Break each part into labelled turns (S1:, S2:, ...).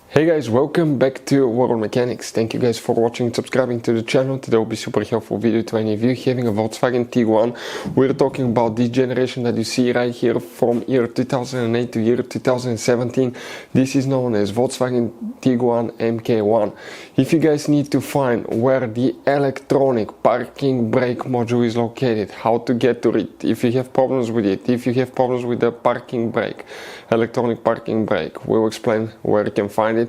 S1: Hey guys, welcome back to World Mechanics. Thank you guys for watching and subscribing to the channel. Today will be super helpful video to any of you having a Volkswagen Tiguan. We're talking about this generation that you see right here from year 2008 to year 2017. This is known as Volkswagen Tiguan MK1. If you guys need to find where the electronic parking brake module is located, how to get to it, if you have problems with it, if you have problems with the parking brake, electronic parking brake, we'll explain where you can find it.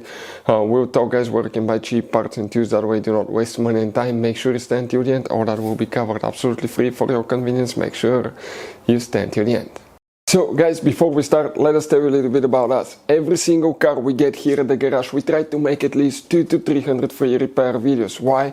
S1: We'll talk guys where you can buy cheap parts and tools, that way do not waste money and time. Make sure you stand till the end, all that will be covered absolutely free for your convenience. Make sure you stand till the end. So guys, before we start, let us tell you a little bit about us. Every single car we get here at the garage, we try to make at least 200 to 300 free repair videos. Why?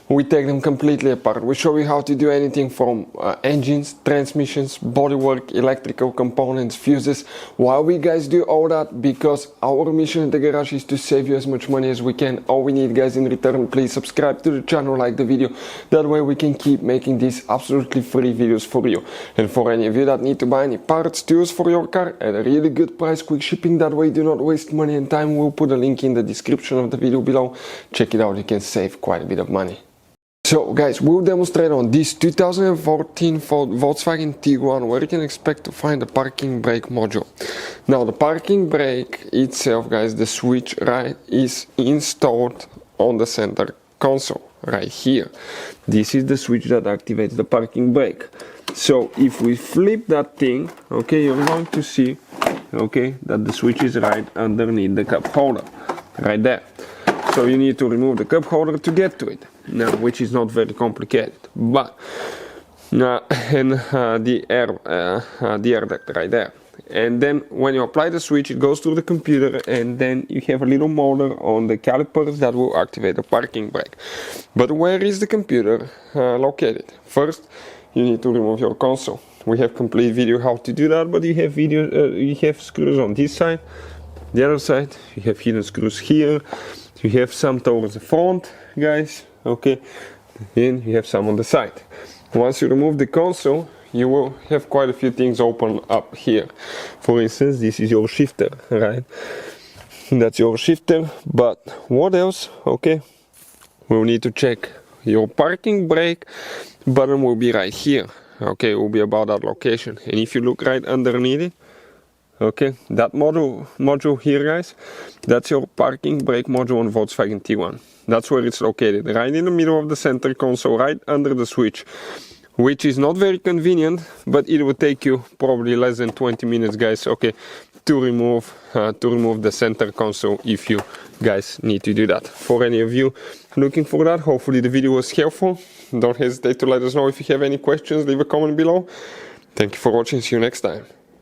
S1: We take them completely apart. We show you how to do anything from engines, transmissions, bodywork, electrical components, fuses. Why we guys do all that? Because our mission at the garage is to save you as much money as we can. All we need guys in return, please subscribe to the channel, like the video. That way we can keep making these absolutely free videos for you. And for any of you that need to buy any parts, tools for your car at a really good price, quick shipping, that way do not waste money and time. We'll put a link in the description of the video below. Check it out, you can save quite a bit of money. So guys, we'll demonstrate on this 2014 Volkswagen Tiguan where you can expect to find the parking brake module. Now the parking brake itself guys, the switch right is installed on the center console right here. This is the switch that activates the parking brake. So if we flip that thing, okay, you're going to see, okay, that the switch is right underneath the cup holder, right there. So you need to remove the cup holder to get to it, now, which is not very complicated. But the air duct right there. And then when you apply the switch, it goes to the computer, and then you have a little motor on the calipers that will activate the parking brake. But where is the computer located? First, you need to remove your console. We have complete video how to do that, but you have screws on this side, the other side. You have hidden screws here. You have some towards the front, guys, okay, and you have some on the side. Once you remove the console, you will have quite a few things open up here. For instance, this is your shifter, right? That's your shifter, but what else? Okay, we'll need to check your parking brake button will be right here. Okay, it will be about that location. And if you look right underneath it, okay, that module here guys, that's your parking brake module on Volkswagen Tiguan. That's where it's located, right in the middle of the center console, right under the switch, which is not very convenient, but it will take you probably less than 20 minutes guys, okay, to remove the center console if you guys need to do that. For any of you looking for that, hopefully the video was helpful. Don't hesitate to let us know if you have any questions, leave a comment below. Thank you for watching, see you next time.